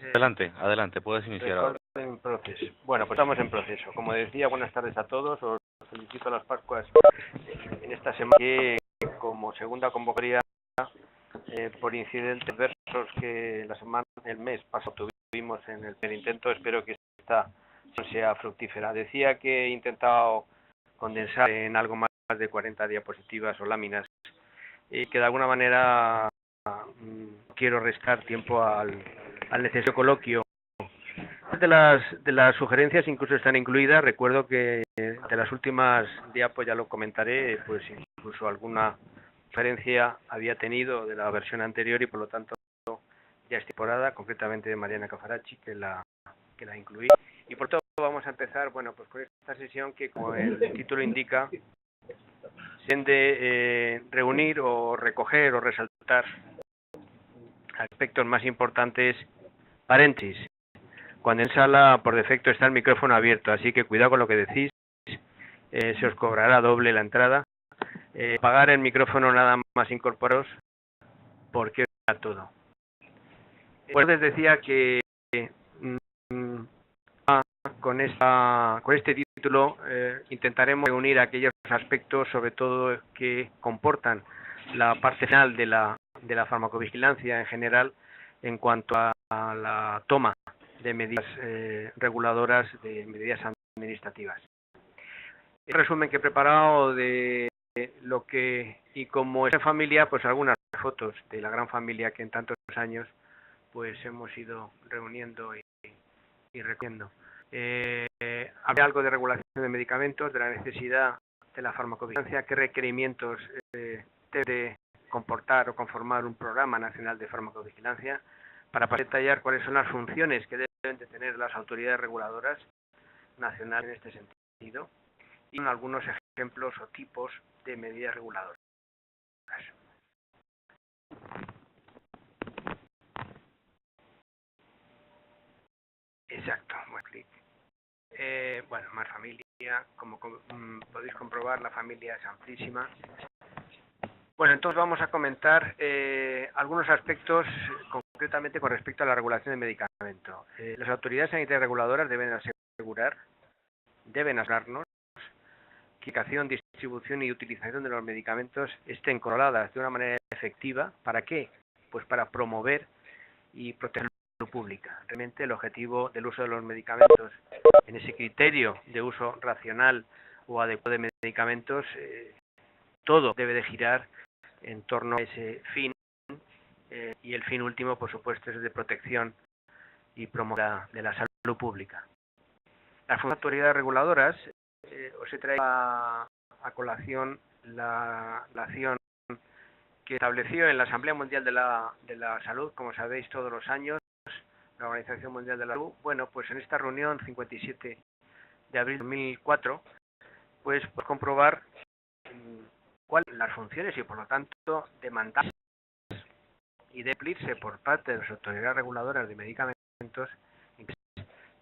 Adelante, puedes iniciar ahora. En proceso. Bueno, pues estamos en proceso. Como decía, buenas tardes a todos. Os felicito las Pascuas en esta semana que, como segunda convocatoria, por incidentes versos que el mes pasado tuvimos en el primer intento, espero que esta sea fructífera. Decía que he intentado condensar en algo más de 40 diapositivas o láminas y que de alguna manera quiero restar tiempo al necesario coloquio. De las sugerencias incluso están incluidas. Recuerdo que de las últimas diapos, ya lo comentaré, pues incluso alguna sugerencia había tenido de la versión anterior y por lo tanto ya estipulada, concretamente de Mariana Cafarachi, que la incluí. Y por tanto vamos a empezar, bueno, pues con esta sesión que, como el título indica, tiende reunir o recoger o resaltar aspectos más importantes. Paréntesis: cuando en sala por defecto está el micrófono abierto, así que cuidado con lo que decís, se os cobrará doble la entrada. Apagar el micrófono nada más incorporaros, porque a todo. Pues les decía que con este título intentaremos reunir aquellos aspectos, sobre todo que comportan la parte final de la farmacovigilancia en general, en cuanto a la toma de medidas reguladoras, de medidas administrativas. El resumen que he preparado de lo que, y como es en familia, pues algunas fotos de la gran familia que en tantos años pues hemos ido reuniendo y recogiendo. Habrá algo de regulación de medicamentos, de la necesidad de la farmacovigilancia, qué requerimientos debe comportar o conformar un programa nacional de farmacovigilancia, para detallar cuáles son las funciones que deben de tener las autoridades reguladoras nacionales en este sentido, y algunos ejemplos o tipos de medidas reguladoras. Exacto, buen clic. Bueno, más familia, como podéis comprobar, la familia es amplísima. Bueno, entonces vamos a comentar algunos aspectos concretamente con respecto a la regulación de medicamentos. Las autoridades sanitarias reguladoras deben asegurarnos que la aplicación, distribución y utilización de los medicamentos estén controladas de una manera efectiva. ¿Para qué? Pues para promover y proteger la salud pública. Realmente el objetivo del uso de los medicamentos, en ese criterio de uso racional o adecuado de medicamentos, todo debe de girar en torno a ese fin, y el fin último, por supuesto, es de protección y promoción de la salud pública. Las autoridades reguladoras, os he traído a colación la acción que estableció en la Asamblea Mundial de la Salud, como sabéis, todos los años, la Organización Mundial de la Salud. Bueno, pues en esta reunión, 57 de abril de 2004, pues por comprobar cuáles son las funciones y, por lo tanto, demandadas y de cumplirse por parte de las autoridades reguladoras de medicamentos.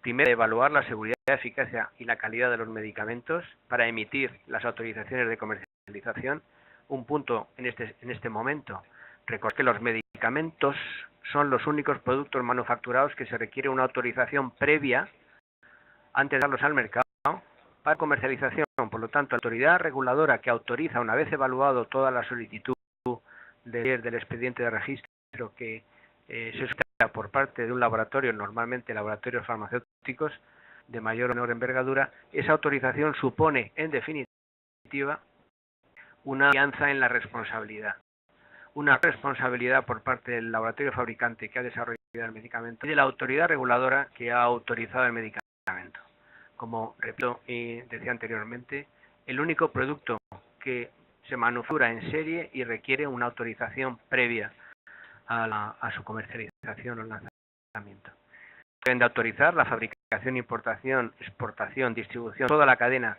Primero, evaluar la seguridad, eficacia y la calidad de los medicamentos para emitir las autorizaciones de comercialización. Un punto en este momento: recordad que los medicamentos son los únicos productos manufacturados que se requiere una autorización previa antes de darlos al mercado para comercialización. Por lo tanto, la autoridad reguladora que autoriza, una vez evaluado toda la solicitud del expediente de registro que se solicita por parte de un laboratorio, normalmente laboratorios farmacéuticos de mayor o menor envergadura, esa autorización supone, en definitiva, una alianza en la responsabilidad. Una responsabilidad por parte del laboratorio fabricante que ha desarrollado el medicamento y de la autoridad reguladora que ha autorizado el medicamento. Como repito y decía anteriormente, el único producto que se manufactura en serie y requiere una autorización previa a su comercialización o lanzamiento. Deben de autorizar la fabricación, importación, exportación, distribución, toda la cadena,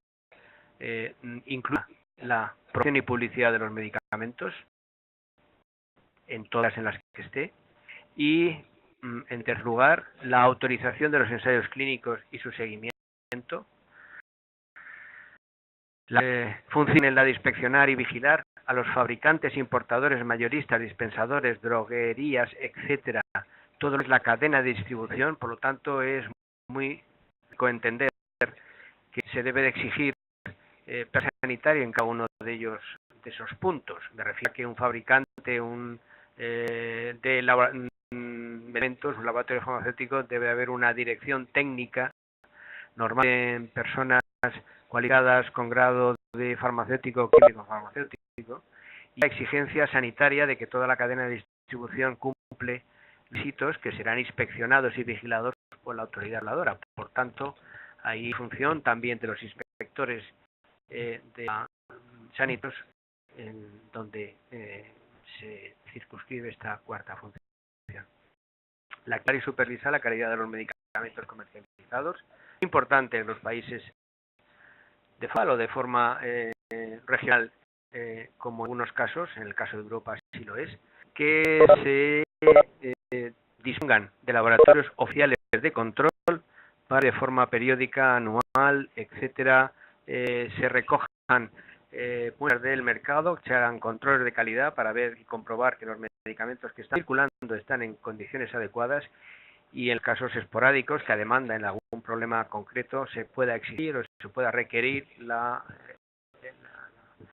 incluida la promoción y publicidad de los medicamentos, en todas en las que esté, y en tercer lugar, la autorización de los ensayos clínicos y su seguimiento. La función en la de inspeccionar y vigilar a los fabricantes, importadores, mayoristas, dispensadores, droguerías, etcétera, todo es la cadena de distribución, por lo tanto es muy entender que se debe de exigir personal sanitario en cada uno de ellos, de esos puntos. Me refiero a que un fabricante de elementos, un laboratorio farmacéutico, debe haber una dirección técnica normal en personas cualificadas con grado de farmacéutico, químico farmacéutico, y la exigencia sanitaria de que toda la cadena de distribución cumple requisitos que serán inspeccionados y vigilados por la autoridad reguladora. Por tanto, hay función también de los inspectores de sanitarios en donde se circunscribe esta cuarta función. La clara y supervisar la calidad de los medicamentos comercializados, importante en los países de FAL o de forma regional, como en algunos casos, en el caso de Europa sí lo es, que se dispongan de laboratorios oficiales de control para de forma periódica, anual, etcétera, se recojan muestras del mercado, se hagan controles de calidad para ver y comprobar que los medicamentos que están circulando están en condiciones adecuadas, y en casos esporádicos que a demanda en algún problema concreto se pueda exigir o se pueda requerir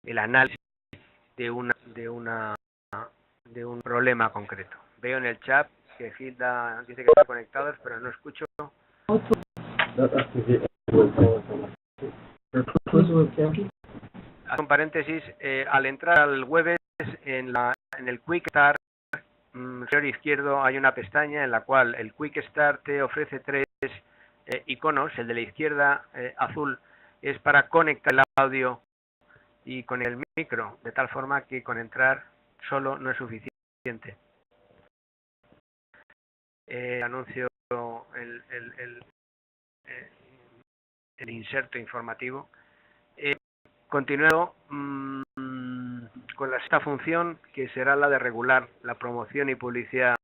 el análisis de un problema concreto. Veo en el chat que Gilda dice que están conectados, pero no escucho. Un paréntesis, al entrar al web en el Quick Start inferior izquierdo hay una pestaña en la cual el Quick Start te ofrece tres iconos. El de la izquierda, azul, es para conectar el audio y con el micro, de tal forma que con entrar solo no es suficiente. Anuncio el inserto informativo. Continuando con esta función, que será la de regular la promoción y publicidad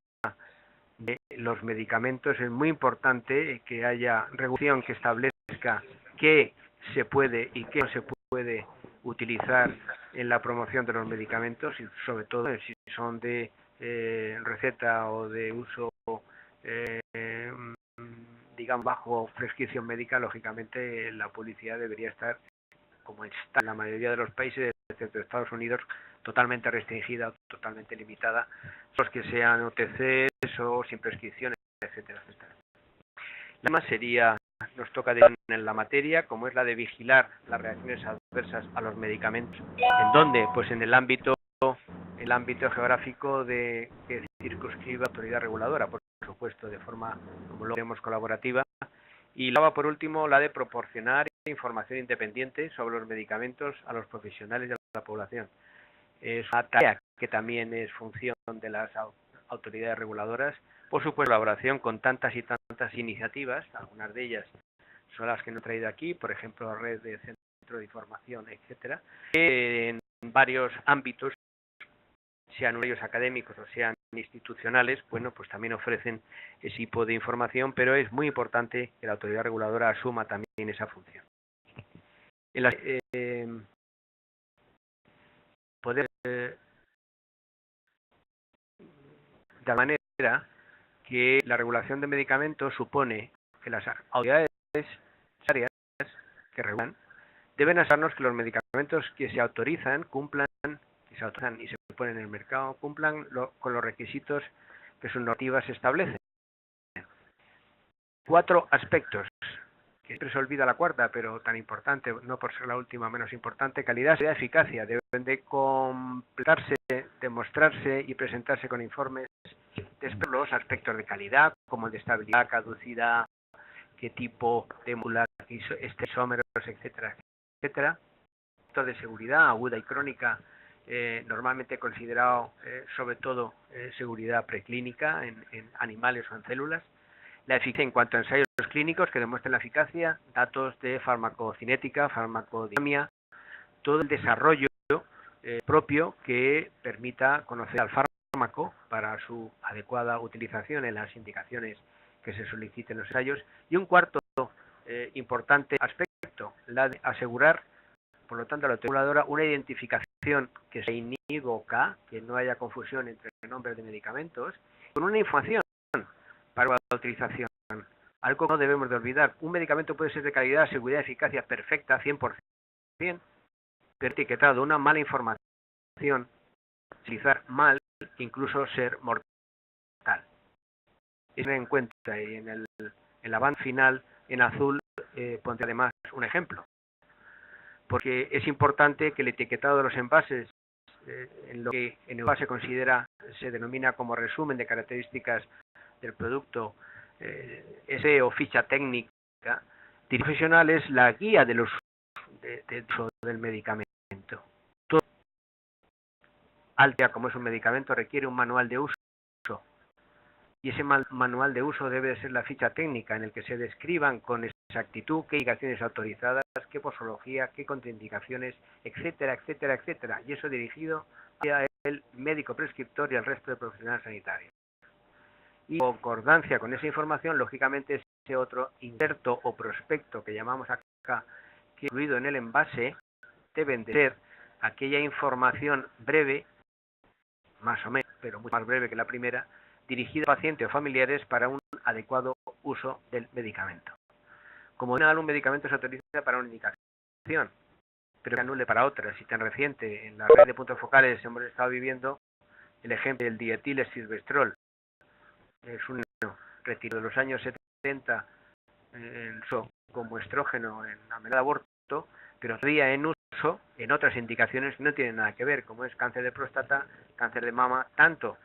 de los medicamentos. Es muy importante que haya regulación que establezca qué se puede y qué no se puede utilizar en la promoción de los medicamentos, y sobre todo si son de receta o de uso digamos bajo prescripción médica. Lógicamente la publicidad debería estar, como está en la mayoría de los países, excepto Estados Unidos, totalmente restringida, totalmente limitada, los que sean OTCs o sin prescripciones, etcétera, etcétera. La más sería, nos toca en la materia, como es la de vigilar las reacciones adversas a los medicamentos. ¿En dónde? Pues en el ámbito geográfico que circunscribe la autoridad reguladora, por supuesto, de forma, como lo vemos, colaborativa. Y luego, por último, la de proporcionar información independiente sobre los medicamentos a los profesionales de la población. Es una tarea que también es función de las autoridades reguladoras. Por supuesto, colaboración con tantas y tantas iniciativas, algunas de ellas son las que no he traído aquí, por ejemplo, la red de centros de información, etcétera, que en varios ámbitos, sean ellos académicos o sean institucionales, bueno, pues también ofrecen ese tipo de información, pero es muy importante que la autoridad reguladora asuma también esa función. Poder de la manera que la regulación de medicamentos supone que las autoridades sanitarias que regulan deben asegurarnos que los medicamentos que se autorizan y se ponen en el mercado cumplan con los requisitos que sus normativas establecen. 4 aspectos, que siempre se olvida la cuarta, pero tan importante, no por ser la última menos importante: calidad, seguridad, eficacia. Deben de completarse, demostrarse y presentarse con informes de los aspectos de calidad, como el de estabilidad, caducidad, qué tipo de moléculas, isómeros, etcétera, etcétera. De seguridad aguda y crónica, normalmente considerado sobre todo seguridad preclínica en animales o en células. La eficacia en cuanto a ensayos clínicos que demuestren la eficacia, datos de farmacocinética, farmacodinámica, todo el desarrollo propio que permita conocer al fármaco para su adecuada utilización en las indicaciones que se soliciten los ensayos. Y un cuarto importante aspecto, la de asegurar, por lo tanto, a la reguladora, una identificación que sea inívoca, que no haya confusión entre nombres de medicamentos, con una información para la utilización. Algo que no debemos de olvidar. Un medicamento puede ser de calidad, seguridad, eficacia perfecta, 100%, pero etiquetado una mala información, utilizar mal, incluso ser mortal. Tener en cuenta, y en la banda final, en azul, pondré además un ejemplo. Porque es importante que el etiquetado de los envases, en lo que en el envase se denomina como resumen de características del producto, ese o ficha técnica, profesional es la guía del uso del medicamento. Todo Altea, como es un medicamento, requiere un manual de uso. Y ese manual de uso debe ser la ficha técnica en el que se describan con exactitud qué indicaciones autorizadas, qué posología, qué contraindicaciones, etcétera, etcétera, etcétera. Y eso dirigido hacia el médico prescriptor y al resto de profesionales sanitarios. Y en concordancia con esa información, lógicamente, ese otro inserto o prospecto que llamamos acá, que incluido en el envase, deben de ser aquella información breve, más o menos, pero mucho más breve que la primera, dirigida a pacientes o familiares para un adecuado uso del medicamento. Como general, un medicamento se autoriza para una indicación, pero se anule para otra. Si tan reciente, en la red de puntos focales hemos estado viviendo el ejemplo del dietilestilbestrol. Es un retiro de los años 70 como estrógeno en la amenaza de aborto, pero todavía en uso en otras indicaciones que no tienen nada que ver, como es cáncer de próstata, cáncer de mama, tanto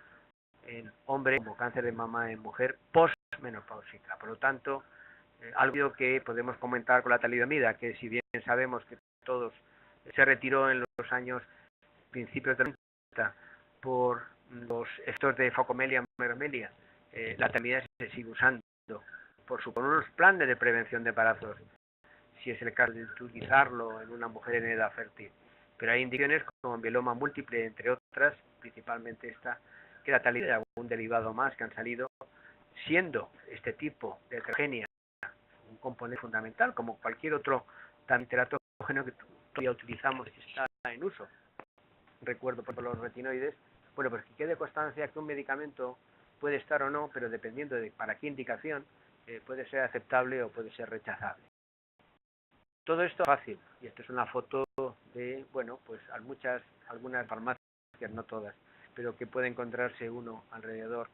en hombre como cáncer de mama en mujer postmenopáusica. Por lo tanto, algo que podemos comentar con la talidomida, que si bien sabemos que todos se retiró en los años principios de los 90 por los efectos de focomelia, meromelia, la talidomida se sigue usando por unos planes de prevención de embarazos, si es el caso de utilizarlo en una mujer en edad fértil. Pero hay indicaciones como mieloma múltiple, entre otras, principalmente esta, que la talidomida y algún derivado más que han salido, siendo este tipo de heterogénea un componente fundamental, como cualquier otro tan teratógeno que todavía utilizamos y está en uso. Recuerdo por los retinoides, bueno, pues que quede constancia que un medicamento puede estar o no, pero dependiendo de para qué indicación, puede ser aceptable o puede ser rechazable. Todo esto es fácil, y esta es una foto de, bueno, pues algunas farmacias, no todas, pero que puede encontrarse uno alrededor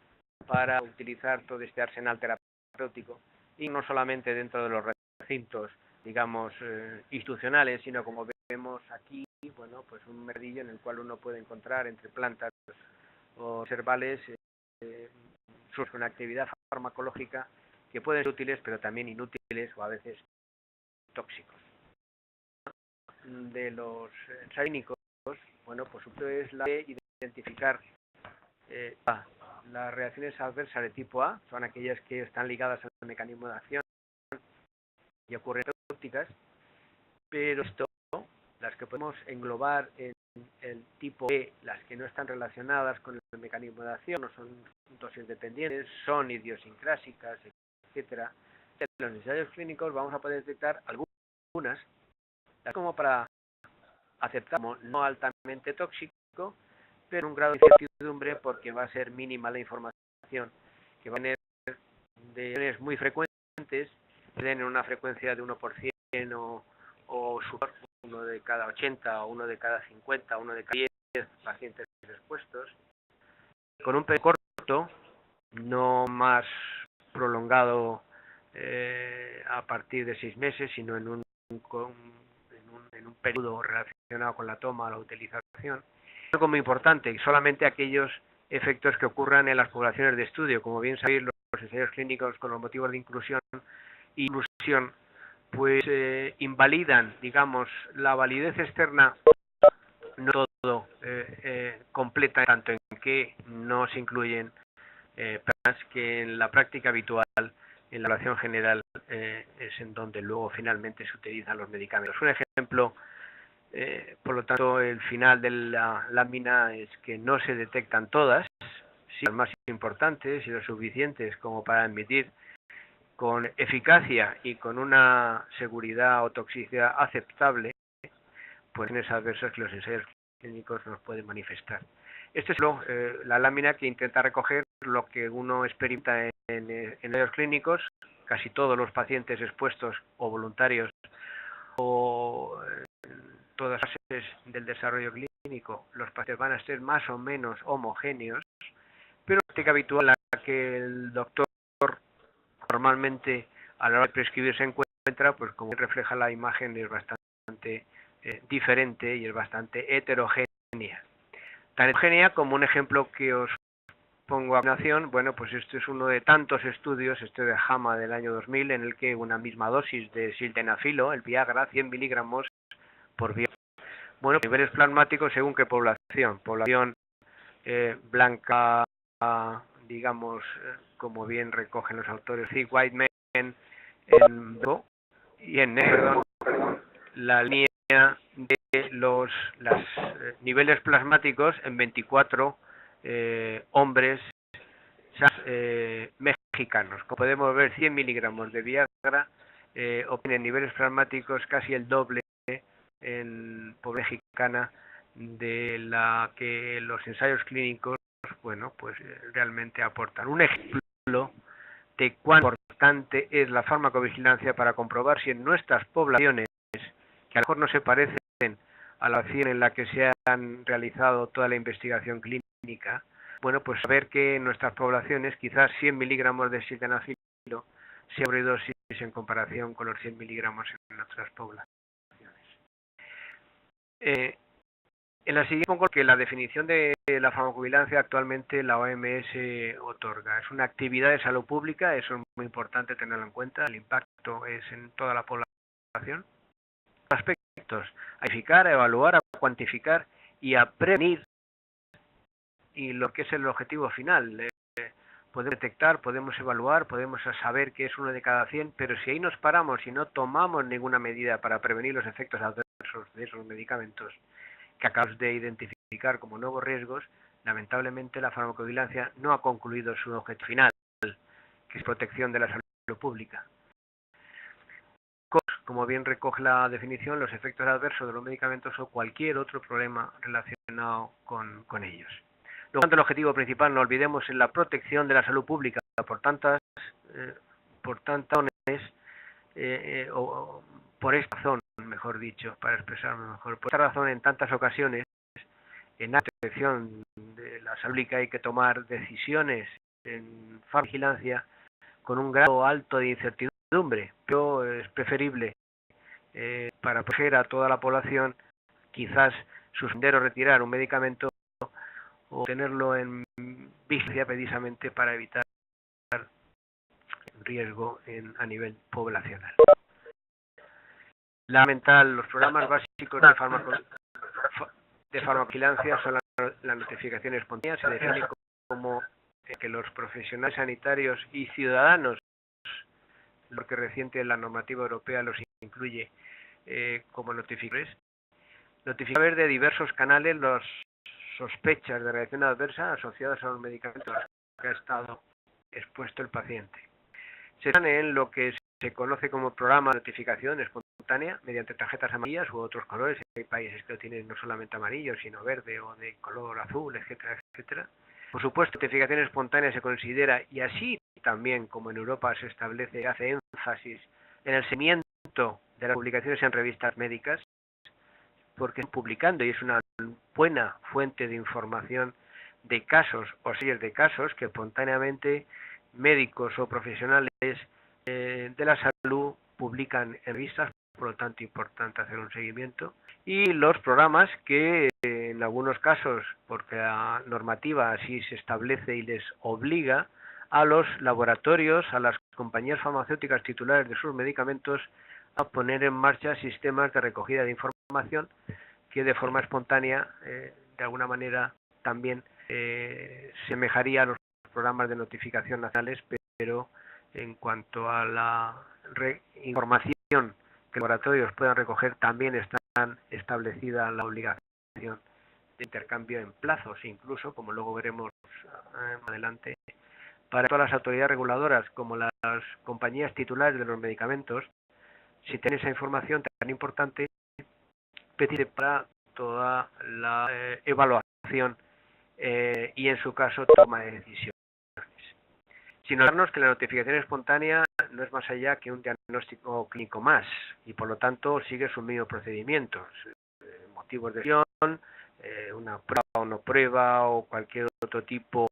para utilizar todo este arsenal terapéutico, y no solamente dentro de los recintos, digamos, institucionales, sino como vemos aquí, bueno, pues un mercadillo en el cual uno puede encontrar entre plantas o herbales una actividad farmacológica que pueden ser útiles, pero también inútiles o a veces tóxicos. De los ensayos, bueno, pues es la de identificar las reacciones adversas de tipo A, son aquellas que están ligadas al mecanismo de acción y ocurren ópticas, pero esto, las que podemos englobar en el tipo B, las que no están relacionadas con el mecanismo de acción, no son dosis dependientes, son idiosincrásicas, etcétera. En los ensayos clínicos vamos a poder detectar algunas, como para aceptar como no altamente tóxico, pero un grado de incertidumbre porque va a ser mínima la información, que va a tener de muy frecuentes, tienen una frecuencia de 1% o superior, uno de cada 80 o uno de cada 50, uno de cada 10 pacientes expuestos, con un periodo corto, no más prolongado a partir de 6 meses, sino en un periodo relacionado con la toma o la utilización. Algo muy importante, y solamente aquellos efectos que ocurran en las poblaciones de estudio. Como bien sabéis, los ensayos clínicos con los motivos de inclusión y exclusión pues invalidan, digamos, la validez externa, no todo completa, tanto en que no se incluyen personas que en la práctica habitual, en la evaluación general, es en donde luego finalmente se utilizan los medicamentos. Un ejemplo, por lo tanto, el final de la lámina es que no se detectan todas, sí, las más importantes y lo suficientes como para admitir con eficacia y con una seguridad o toxicidad aceptable, pues en esas adversas que los ensayos clínicos nos pueden manifestar. Esta es la lámina que intenta recoger lo que uno experimenta ensayos clínicos, casi todos los pacientes expuestos o voluntarios o en todas las fases del desarrollo clínico, los pacientes van a ser más o menos homogéneos, pero la práctica habitual en la que el doctor normalmente a la hora de prescribir se encuentra, pues como refleja la imagen, es bastante diferente y es bastante heterogénea. Tan heterogénea como un ejemplo que os pongo a continuación. Bueno, pues este es uno de tantos estudios, este de JAMA del año 2000, en el que una misma dosis de sildenafilo, el Viagra, 100 miligramos por día. Bueno, niveles plasmáticos según qué población. Población blanca, digamos, como bien recogen los autores, thick white men en blanco y en negro, la línea de los niveles plasmáticos en 24 hombres mexicanos. Como podemos ver, 100 miligramos de Viagra obtienen niveles plasmáticos casi el doble en población mexicana de la que los ensayos clínicos, bueno, pues realmente aportan. Un ejemplo de cuán importante es la farmacovigilancia para comprobar si en nuestras poblaciones, que a lo mejor no se parecen a la acción en la que se han realizado toda la investigación clínica, bueno, pues saber que en nuestras poblaciones quizás 100 miligramos de sildenafilo sea sobredosis en comparación con los 100 miligramos en otras poblaciones. En la siguiente pongo que la definición de la farmacovigilancia actualmente la OMS otorga. Es una actividad de salud pública, eso es muy importante tenerlo en cuenta, el impacto es en toda la población. Aspectos: a identificar, a evaluar, a cuantificar y a prevenir, y lo que es el objetivo final. Podemos detectar, podemos evaluar, podemos saber que es uno de cada 100, pero si ahí nos paramos y no tomamos ninguna medida para prevenir los efectos adversos de esos medicamentos que acabamos de identificar como nuevos riesgos, lamentablemente la farmacovigilancia no ha concluido su objetivo final, que es protección de la salud pública. Como bien recoge la definición, los efectos adversos de los medicamentos o cualquier otro problema relacionado con ellos. Luego, el objetivo principal, no olvidemos, es la protección de la salud pública por tantas razones, o por esta razón, mejor dicho, para expresarme mejor, por esta razón en tantas ocasiones, en la protección de la salud pública hay que tomar decisiones en farmacovigilancia con un grado alto de incertidumbre, pero es preferible para proteger a toda la población quizás suspender o retirar un medicamento o tenerlo en vigilancia precisamente para evitar riesgo a nivel poblacional. Los programas básicos de farmacovigilancia son la notificación espontánea. Se define como que los profesionales sanitarios y ciudadanos, lo que reciente la normativa europea los incluye como notificadores, notificar de diversos canales las sospechas de reacción adversa asociadas a los medicamentos que ha estado expuesto el paciente. Se dan en lo que se conoce como programa de notificación espontánea mediante tarjetas amarillas u otros colores. Hay países que lo tienen no solamente amarillo, sino verde o de color azul, etcétera, etcétera. Por supuesto, la notificación espontánea se considera, y así también como en Europa se establece, hace énfasis en el seguimiento de las publicaciones en revistas médicas, porque están publicando y es una buena fuente de información de casos o series de casos que espontáneamente médicos o profesionales de la salud publican en revistas, por lo tanto importante hacer un seguimiento. Y los programas que en algunos casos, porque la normativa así se establece y les obliga a los laboratorios, a las compañías farmacéuticas titulares de sus medicamentos, a poner en marcha sistemas de recogida de información que de forma espontánea, de alguna manera, también semejaría a los programas de notificación nacionales, pero en cuanto a la información que los laboratorios puedan recoger, también están establecida la obligación de intercambio en plazos, incluso, como luego veremos adelante, para todas las autoridades reguladoras, como las compañías titulares de los medicamentos, si tienen esa información tan importante, pedir para toda la evaluación y en su caso toma de decisiones. sin olvidarnos que la notificación espontánea no es más allá que un diagnóstico clínico más y por lo tanto sigue sus mismos procedimientos, motivos de decisión, una prueba o no prueba o cualquier otro tipo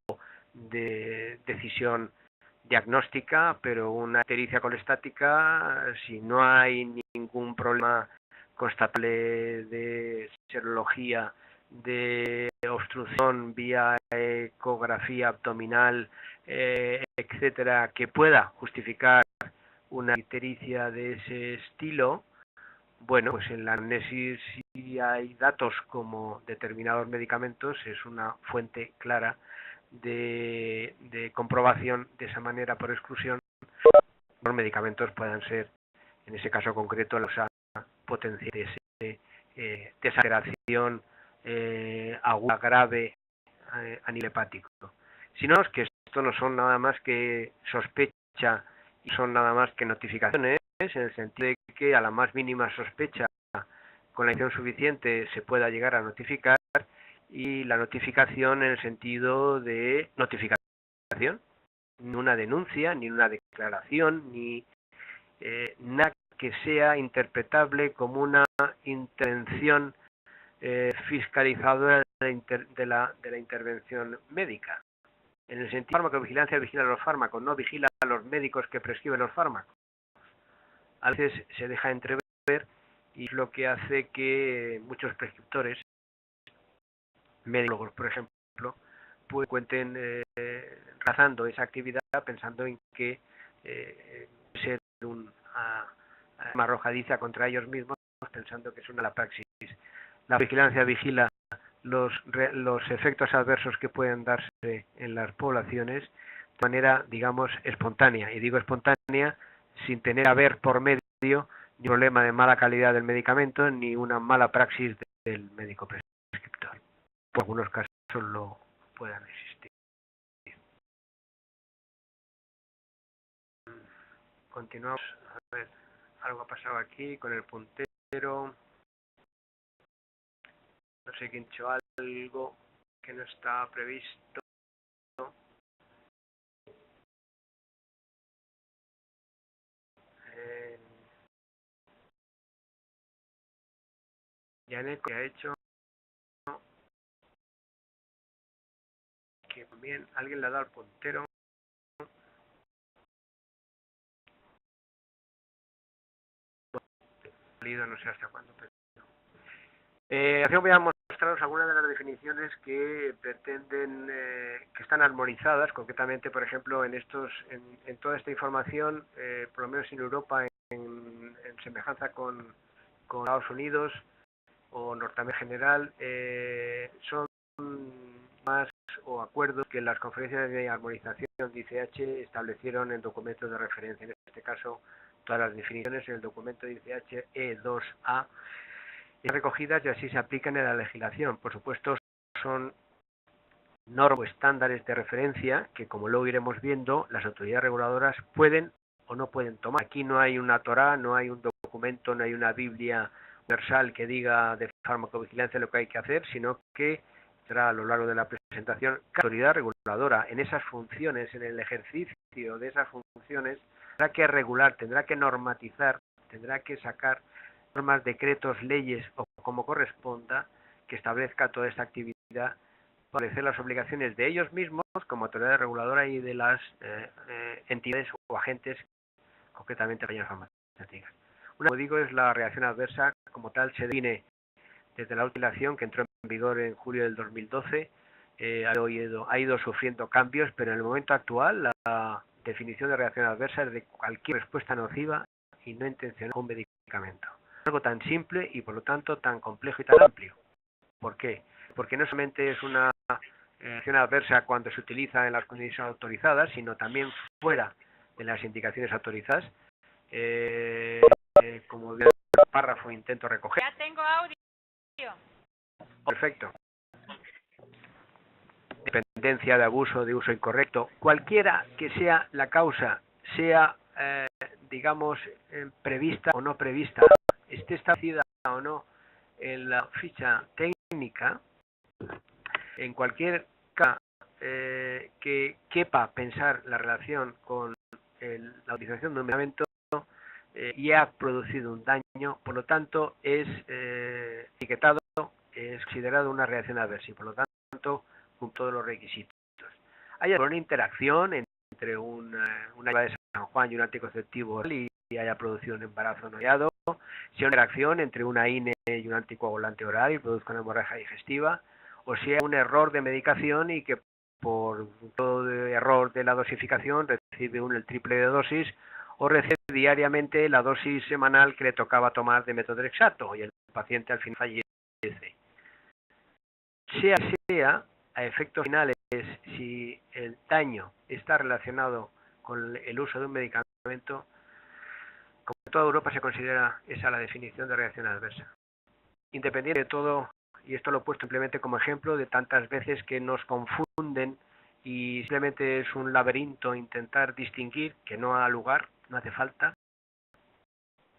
de decisión diagnóstica, pero una ictericia colestática, si no hay ningún problema constatable de serología, de obstrucción vía ecografía abdominal, etcétera, que pueda justificar una ictericia de ese estilo, bueno, pues en la anamnesis, si hay datos como determinados medicamentos, es una fuente clara de comprobación de esa manera por exclusión. Los medicamentos puedan ser, en ese caso concreto, la potencia de esa alteración aguda grave a nivel hepático. Si no, es que esto no son nada más que sospecha y son nada más que notificaciones, en el sentido de que a la más mínima sospecha con la información suficiente se pueda llegar a notificar, y la notificación en el sentido de notificación, ni una denuncia, ni una declaración, ni nada que sea interpretable como una intervención fiscalizadora de la intervención médica. En el sentido de farmacovigilancia vigila los fármacos, no vigila a los médicos que prescriben los fármacos. A veces se deja entrever y es lo que hace que muchos prescriptores, médicos por ejemplo, pues cuenten realizando esa actividad pensando en que ser un arma arrojadiza contra ellos mismos, pensando que es una la praxis. La vigilancia vigila los efectos adversos que pueden darse en las poblaciones de manera, digamos, espontánea. Y digo espontánea sin tener a ver por medio ni un problema de mala calidad del medicamento ni una mala praxis del médico prescriptor. Por algunos casos lo puedan existir. Continuamos. A ver, algo ha pasado aquí con el puntero. No sé quién ha hecho algo que no está previsto. Janet, que ha hecho que también alguien le ha dado el puntero. No sé hasta cuándo. Voy a mostraros algunas de las definiciones que pretenden, que están armonizadas, concretamente, por ejemplo, en toda esta información, por lo menos en Europa, en semejanza con Estados Unidos o Norteamérica en general, son más o acuerdos que las conferencias de armonización de ICH establecieron en documentos de referencia. En este caso, todas las definiciones en el documento de ICH E2A recogidas y así se aplican en la legislación. Por supuesto, son normas o estándares de referencia que, como luego iremos viendo, las autoridades reguladoras pueden o no pueden tomar. Aquí no hay una Torá, no hay un documento, no hay una Biblia universal que diga de farmacovigilancia lo que hay que hacer, sino que será a lo largo de la presentación cada autoridad reguladora en esas funciones, en el ejercicio de esas funciones, tendrá que regular, tendrá que normatizar, tendrá que sacar normas, decretos, leyes o como corresponda que establezca toda esta actividad para establecer las obligaciones de ellos mismos como autoridad reguladora y de las entidades o agentes, concretamente las farmacéuticas. Como digo, es la reacción adversa, como tal se define desde la última acción que entró en vigor en julio del 2012, ha ido sufriendo cambios, pero en el momento actual la definición de reacción adversa es de cualquier respuesta nociva y no intencional a un medicamento. Algo tan simple y por lo tanto tan complejo y tan amplio. ¿Por qué? Porque no solamente es una reacción adversa cuando se utiliza en las condiciones autorizadas, sino también fuera de las indicaciones autorizadas. Como bien el párrafo intento recoger. Ya tengo audio. Perfecto. Dependencia, de abuso, de uso incorrecto, cualquiera que sea la causa, sea digamos prevista o no prevista, esté establecida o no en la ficha técnica, en cualquier caso que quepa pensar la relación con la utilización de un medicamento y ha producido un daño, por lo tanto es etiquetado, es considerado una reacción adversa y por lo tanto con todos los requisitos. Hay una interacción entre una hierba de San Juan y un anticonceptivo oral y haya producido un embarazo no deseado, si hay una interacción entre una INE y un anticoagulante oral y produzca una hemorragia digestiva, o si hay un error de medicación y que por todo error de la dosificación recibe el triple de dosis o recibe diariamente la dosis semanal que le tocaba tomar de metotrexato y el paciente al final fallece. Sea a efectos finales, si el daño está relacionado con el uso de un medicamento, como en toda Europa se considera esa la definición de reacción adversa. Independiente de todo, y esto lo he puesto simplemente como ejemplo de tantas veces que nos confunden y simplemente es un laberinto intentar distinguir, que no ha lugar, no hace falta,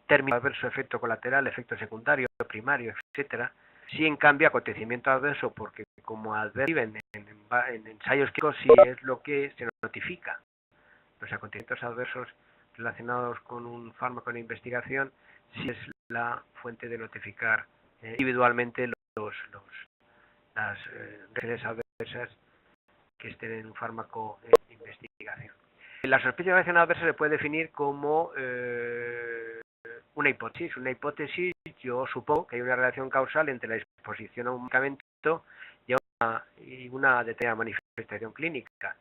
término adverso, efecto colateral, efecto secundario, primario, etcétera. Sí, en cambio, acontecimiento adverso, porque como adverso en ensayos clínicos, sí es lo que se notifica. Los acontecimientos adversos relacionados con un fármaco de investigación, sí es la fuente de notificar individualmente las reacciones adversas que estén en un fármaco de investigación. La sospecha de reacción adversa se puede definir como una hipótesis. Una hipótesis, yo supongo que hay una relación causal entre la exposición a un medicamento y una determinada manifestación clínica.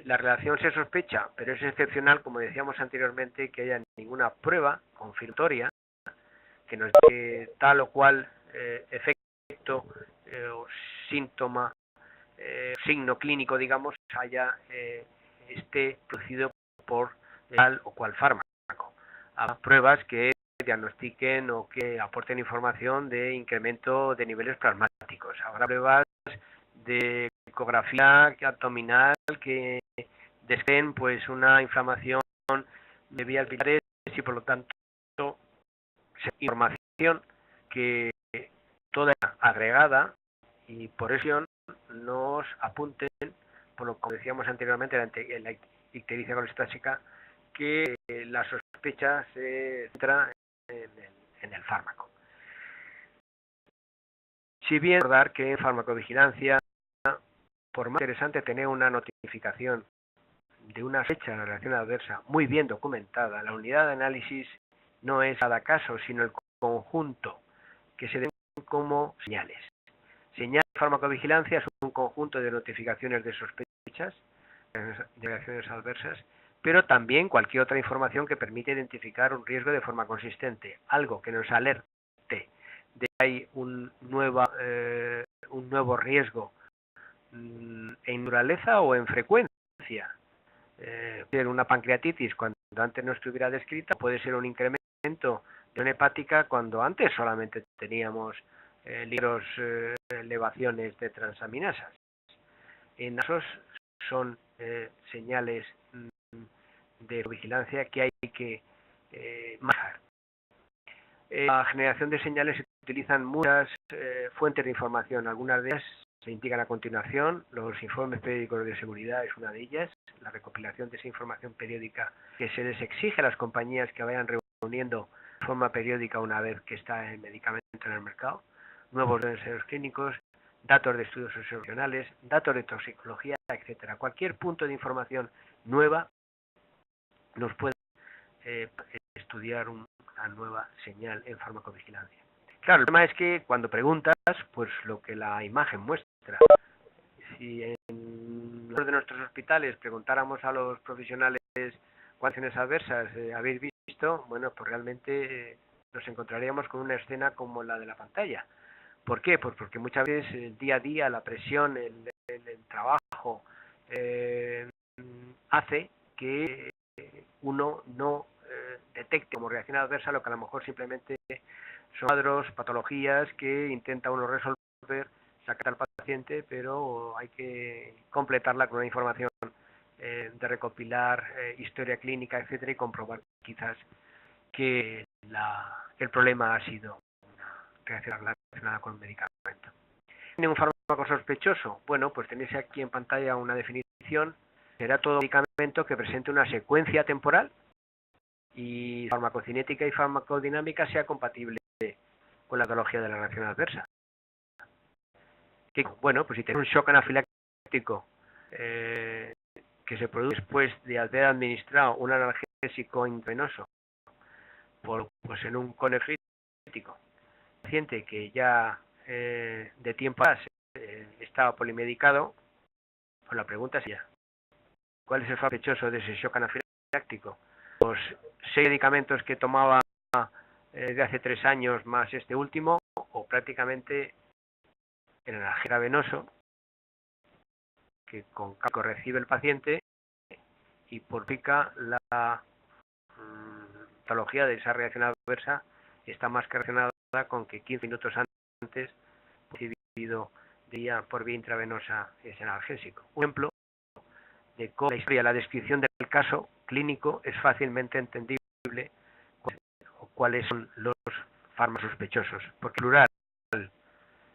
La relación se sospecha, pero es excepcional, como decíamos anteriormente, que haya ninguna prueba confirmatoria que nos dé tal o cual efecto o síntoma, signo clínico, digamos, esté producido por tal o cual fármaco. Habrá pruebas que diagnostiquen o que aporten información de incremento de niveles plasmáticos. Habrá pruebas de ecografía abdominal que describen pues una inflamación de vías biliares y por lo tanto información que toda agregada y por eso nos apunten, por lo que decíamos anteriormente, la ictericia colestática, que la sospecha se centra en el fármaco. Si bien recordar que en farmacovigilancia, por más interesante tener una notificación de una fecha de reacción adversa muy bien documentada, la unidad de análisis no es cada caso, sino el conjunto que se den como señales. Señal de farmacovigilancia es un conjunto de notificaciones de sospechas de reacciones adversas, pero también cualquier otra información que permite identificar un riesgo de forma consistente, algo que nos alerte de que hay un nuevo riesgo en naturaleza o en frecuencia. Puede ser una pancreatitis cuando antes no estuviera descrita, puede ser un incremento de una hepática cuando antes solamente teníamos ligeros elevaciones de transaminasas. En esos son señales de vigilancia que hay que manejar. La generación de señales se utilizan muchas fuentes de información, algunas de ellas se indican a continuación. Los informes periódicos de seguridad es una de ellas, la recopilación de esa información periódica que se les exige a las compañías que vayan reuniendo de forma periódica una vez que está el medicamento en el mercado, nuevos ensayos clínicos, datos de estudios observacionales, datos de toxicología, etcétera. Cualquier punto de información nueva nos puede estudiar una nueva señal en farmacovigilancia. Claro, el tema es que cuando preguntas, pues lo que la imagen muestra. Si en uno de nuestros hospitales preguntáramos a los profesionales cuáles acciones adversas habéis visto, bueno, pues realmente nos encontraríamos con una escena como la de la pantalla. ¿Por qué? Pues porque muchas veces el día a día, la presión, el trabajo hace que uno no detecte como reacción adversa lo que a lo mejor simplemente son cuadros, patologías que intenta uno resolver, sacar al paciente, pero hay que completarla con una información de recopilar historia clínica, etcétera, y comprobar quizás que el problema ha sido una reacción relacionada con el medicamento. un fármaco sospechoso? Bueno, pues tenéis aquí en pantalla una definición. Será todo medicamento que presente una secuencia temporal y farmacocinética y farmacodinámica sea compatible con la etiología de la reacción adversa. Bueno, pues si tenéis un shock anafiláctico que se produce después de haber administrado un analgésico intravenoso pues en un conefrítico, paciente que ya de tiempo atrás estaba polimedicado, pues la pregunta sería, ¿cuál es el sospechoso de ese shock anafiláctico? Los 6 medicamentos que tomaba de hace 3 años más este último, o prácticamente el analgésico venoso que con calco recibe el paciente y por pica la patología de esa reacción adversa está más que relacionada con que 15 minutos antes recibido por vía intravenosa ese analgésico. Un ejemplo de cómo la historia, la descripción del caso clínico es fácilmente entendible cuáles son los fármacos sospechosos, porque el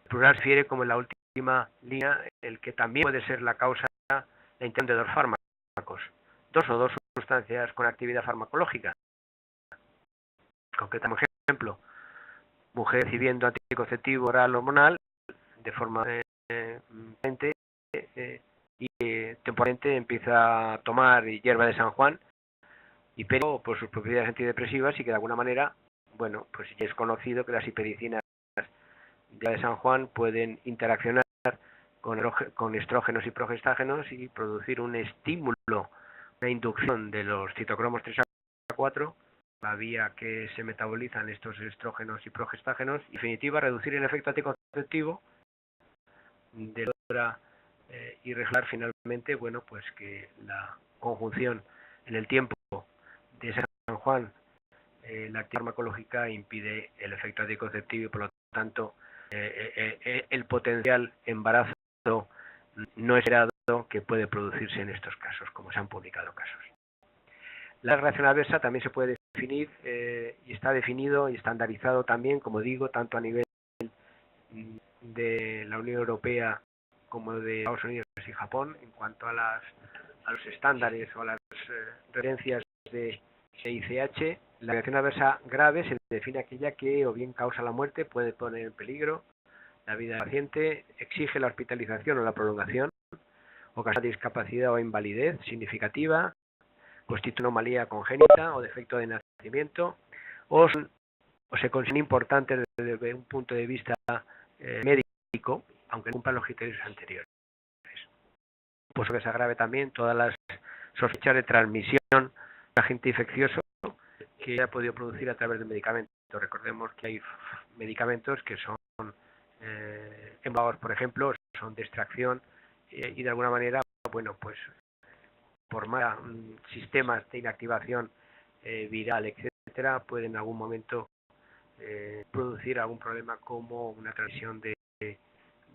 plural se refiere como en la última línea el que también puede ser la causa la interacción de 2 fármacos, 2 o 2 sustancias con actividad farmacológica. Concretamente, por ejemplo, mujer recibiendo anticonceptivo oral hormonal de forma y temporalmente empieza a tomar hierba de San Juan y pero por sus propiedades antidepresivas y que de alguna manera, bueno, pues ya es conocido que las hipericinas de San Juan pueden interaccionar con estrógenos y progestágenos y producir un estímulo, una inducción de los citocromos 3 a 4, la vía que se metabolizan estos estrógenos y progestágenos, y en definitiva reducir el efecto anticonceptivo de la irregular finalmente, bueno, pues que la conjunción en el tiempo de San Juan, la actividad farmacológica impide el efecto anticonceptivo y por lo tanto el potencial embarazo no esperado que puede producirse en estos casos, como se han publicado casos. La reacción adversa también se puede definir y está definido y estandarizado también, como digo, tanto a nivel de la Unión Europea como de Estados Unidos y Japón en cuanto a los estándares o a las referencias de ICH. La reacción adversa grave se define aquella que o bien causa la muerte, puede poner en peligro la vida del paciente, exige la hospitalización o la prolongación, ocasiona discapacidad o invalidez significativa, constituye anomalía congénita o defecto de nacimiento, o se consideran importantes desde un punto de vista médico, aunque no cumplan los criterios anteriores. Pues que se agrave también todas las sospechas de transmisión de agente infeccioso que se ha podido producir a través de medicamentos. Recordemos que hay medicamentos que son embaos, por ejemplo, son de extracción y de alguna manera, bueno, pues por más sistemas de inactivación viral, etcétera, pueden en algún momento producir algún problema como una transmisión de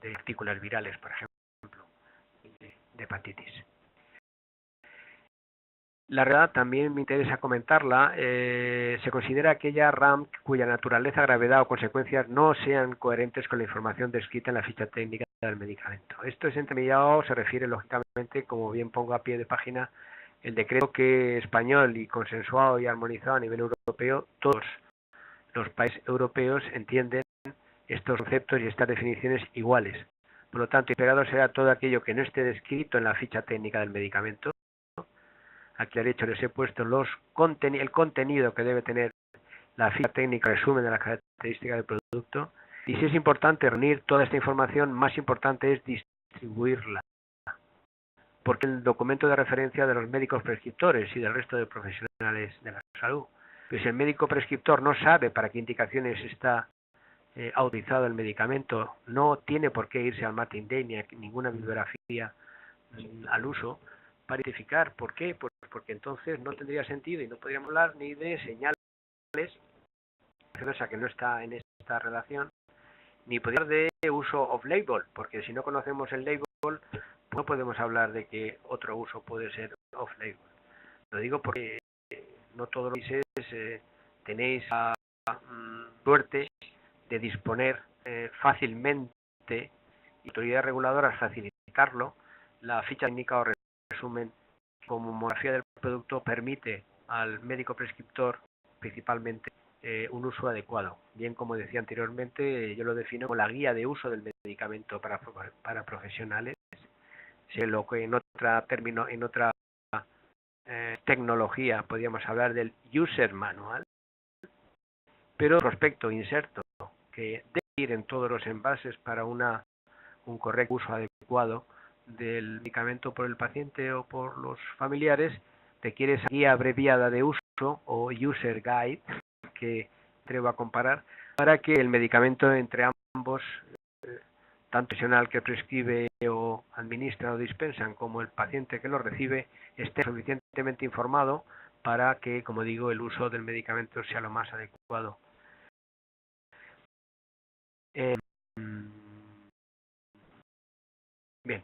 partículas virales, por ejemplo, de hepatitis. La realidad también me interesa comentarla. Se considera aquella RAM cuya naturaleza, gravedad o consecuencias no sean coherentes con la información descrita en la ficha técnica del medicamento. Esto es entrecomillado, se refiere lógicamente, como bien pongo a pie de página, el decreto que español y consensuado y armonizado a nivel europeo, todos los países europeos entienden estos conceptos y estas definiciones iguales. Por lo tanto, esperado será todo aquello que no esté descrito en la ficha técnica del medicamento. Aquí al hecho les he puesto el contenido que debe tener la ficha técnica, resumen de las características del producto. Y si es importante reunir toda esta información, más importante es distribuirla. Porque el documento de referencia de los médicos prescriptores y del resto de profesionales de la salud. Pues si el médico prescriptor no sabe para qué indicaciones está autorizado el medicamento, no tiene por qué irse al Martin Day ni a ninguna bibliografía al uso para identificar. ¿Por qué? Pues porque entonces no tendría sentido y no podríamos hablar ni de señales, cosa que no está en esta relación, ni podría hablar de uso off-label, porque si no conocemos el label, no podemos hablar de que otro uso puede ser off-label. Lo digo porque no todos los países tenéis la suerte de disponer fácilmente y autoridades reguladoras facilitarlo. La ficha técnica o resumen como monografía del producto permite al médico prescriptor principalmente un uso adecuado. Bien, como decía anteriormente, yo lo defino como la guía de uso del medicamento para profesionales, lo que en otra tecnología podríamos hablar del user manual, pero prospecto inserto que debe ir en todos los envases para un correcto uso adecuado del medicamento por el paciente o por los familiares, requiere esa guía abreviada de uso o user guide que atrevo a comparar para que el medicamento entre ambos, tanto el profesional que prescribe o administra o dispensan como el paciente que lo recibe, esté suficientemente informado para que, como digo, el uso del medicamento sea lo más adecuado. Bien.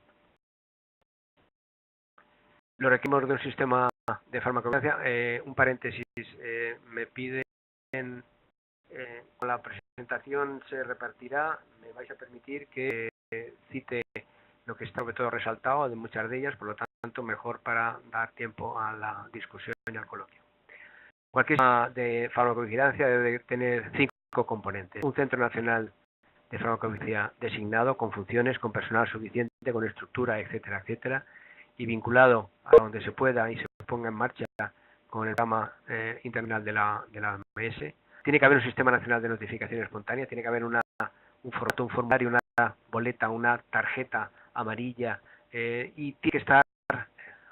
Lo requerimos de un sistema de farmacovigilancia. Un paréntesis, me piden, con la presentación se repartirá, me vais a permitir que cite lo que está sobre todo resaltado de muchas de ellas, por lo tanto mejor para dar tiempo a la discusión y al coloquio. Cualquier sistema de farmacovigilancia debe tener 5 componentes. Un centro nacional de farmacovigilancia designado, con funciones, con personal suficiente, con estructura, etcétera, etcétera, y vinculado a donde se pueda y se ponga en marcha con el programa internacional de la OMS. Tiene que haber un sistema nacional de notificación espontánea, tiene que haber un formato, un formulario, una boleta, una tarjeta amarilla, y tiene que estar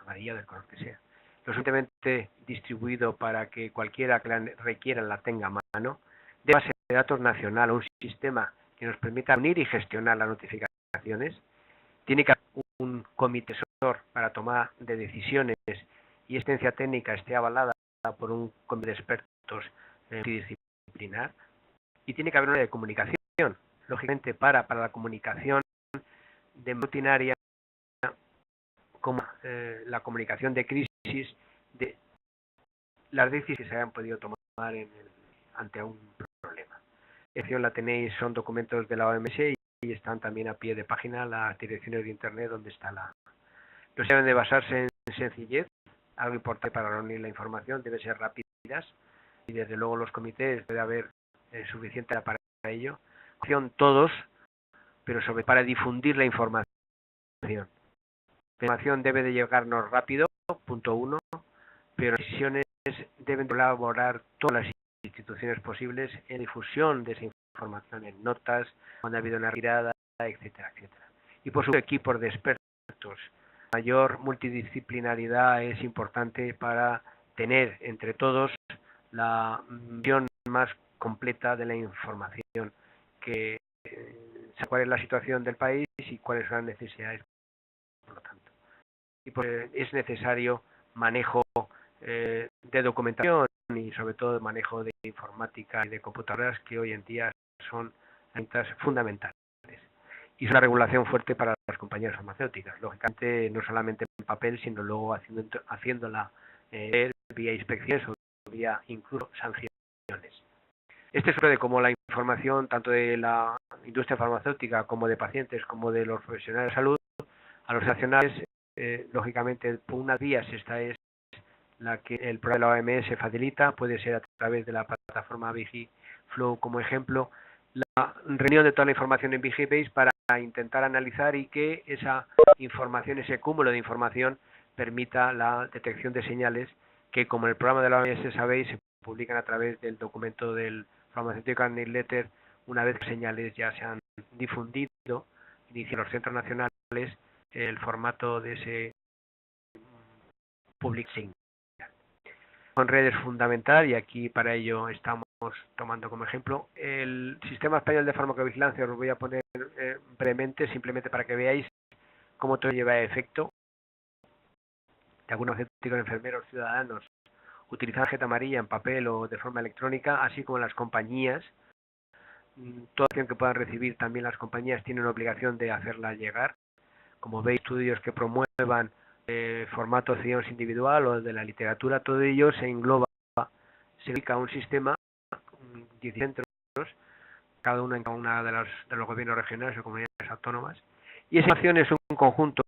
amarilla del color que sea, lo suficientemente distribuido para que cualquiera que la requiera la tenga a mano. De base de datos nacional, un sistema que nos permita unir y gestionar las notificaciones. Tiene que haber un comité asesor para tomar de decisiones y asistencia técnica esté avalada por un comité de expertos multidisciplinar. Y tiene que haber una de comunicación, lógicamente para la comunicación de rutinaria, como la comunicación de crisis, de las decisiones que se hayan podido tomar ante un problema. La dirección la tenéis, son documentos de la OMS y están también a pie de página las direcciones de internet donde está Los deben de basarse en sencillez, algo importante para reunir la información, debe ser rápidas y desde luego los comités debe haber suficiente para ello. Todos, pero sobre para difundir la información. La información debe de llegarnos rápido, punto 1, pero las decisiones deben colaborar todas las instituciones posibles en difusión de esa información, en notas, cuando ha habido una retirada, etcétera, etcétera. Y por supuesto, equipos de expertos. Mayor multidisciplinaridad es importante para tener entre todos la visión más completa de la información, que cuál es la situación del país y cuáles son las necesidades, por lo tanto. Y pues es necesario manejo de documentación y sobre todo manejo de informática y de computadoras, que hoy en día son herramientas fundamentales. Y es una regulación fuerte para las compañías farmacéuticas, lógicamente no solamente en papel, sino luego haciéndola vía inspecciones o vía incluso sanciones. Este es de cómo la información tanto de la industria farmacéutica como de pacientes como de los profesionales de salud a los nacionales, lógicamente por unas vías esta es la que el programa de la OMS facilita, puede ser a través de la plataforma VigiFlow como ejemplo, la reunión de toda la información en VigiBase para intentar analizar y que esa información, ese cúmulo de información permita la detección de señales que, como en el programa de la OMS sabéis, se publican a través del documento del Pharmaceutical Newsletter una vez que señales ya se han difundido, inician los centros nacionales el formato de ese public signal. Con redes fundamental, y aquí para ello estamos tomando como ejemplo el Sistema Español de Farmacovigilancia. Os lo voy a poner brevemente, simplemente para que veáis cómo todo lleva a efecto. De algunos farmacéuticos, enfermeros, ciudadanos utilizar tarjeta amarilla en papel o de forma electrónica, así como las compañías. Toda acción que puedan recibir también las compañías tienen obligación de hacerla llegar. Como veis, estudios que promuevan formato CIONS individual o de la literatura, todo ello se engloba, se dedica a un sistema, 10 centros, cada uno en cada una de los gobiernos regionales o comunidades autónomas, Y esa información es un conjunto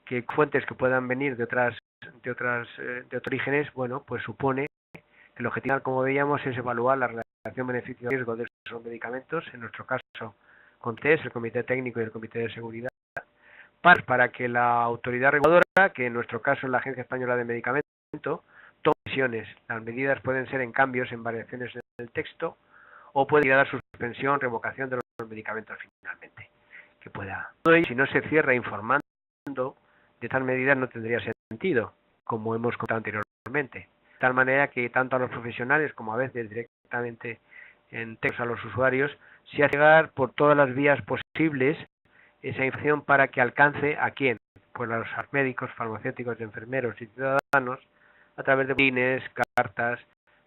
que fuentes que puedan venir de otros orígenes, bueno, pues supone que el objetivo, como veíamos, es evaluar la relación beneficio-riesgo de esos medicamentos, en nuestro caso con CES, el Comité Técnico y el Comité de Seguridad, para que la autoridad reguladora, que en nuestro caso es la Agencia Española de Medicamentos, tome decisiones. Las medidas pueden ser en cambios, en variaciones en el texto, o puede ir a dar suspensión, revocación de los medicamentos finalmente. Que pueda. Y si no se cierra informando de tal medida no tendría sentido, como hemos contado anteriormente. De tal manera que tanto a los profesionales como a veces directamente en texto a los usuarios, se hace llegar por todas las vías posibles esa información para que alcance a quién, pues a los médicos, farmacéuticos, enfermeros y ciudadanos a través de boletines, cartas,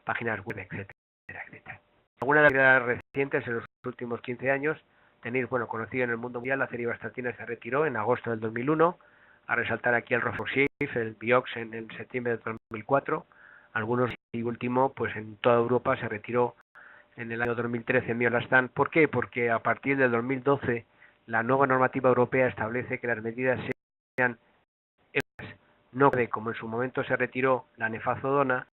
páginas web, etcétera, etcétera. Algunas de las actividades recientes en los últimos 15 años tenéis, bueno, conocido en el mundo mundial, la ceribastatina se retiró en agosto del 2001, a resaltar aquí el Rofloxacin, el Vioxx en el septiembre de 2004, algunos y último, pues en toda Europa se retiró en el año 2013 Miolastan. ¿Por qué? Porque a partir del 2012 la nueva normativa europea establece que las medidas sean no como en su momento se retiró la nefazodona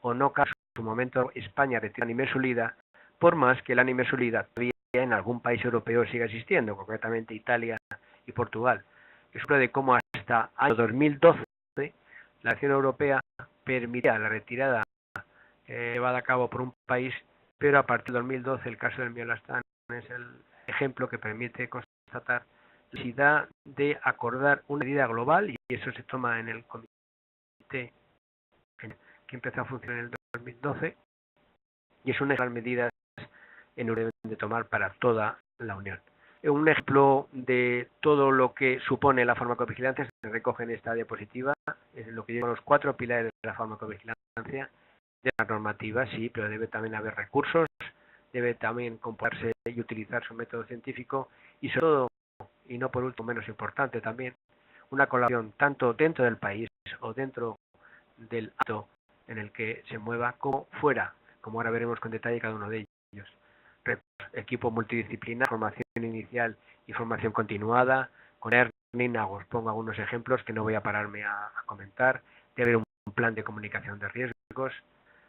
o no caso en su momento España retiró la nimesulida, por más que la nimesulida todavía en algún país europeo siga existiendo, concretamente Italia y Portugal. Es de cómo hasta el año 2012 la acción europea permitía la retirada llevada a cabo por un país, pero a partir del 2012 el caso del Miolastan es el ejemplo que permite constatar la necesidad de acordar una medida global, y eso se toma en el comité que empezó a funcionar en el 2012, y es una de las medidas en Europa de tomar para toda la Unión. Un ejemplo de todo lo que supone la farmacovigilancia se recoge en esta diapositiva, es lo que llevan los 4 pilares de la farmacovigilancia. De la normativa, sí, pero debe también haber recursos, debe también compararse y utilizar su método científico y sobre todo, y no por último menos importante también, una colaboración tanto dentro del país o dentro del ámbito en el que se mueva como fuera, como ahora veremos con detalle cada uno de ellos. Equipo multidisciplinar, formación inicial y formación continuada, con learning, os pongo algunos ejemplos que no voy a pararme a comentar. Debe haber un plan de comunicación de riesgos.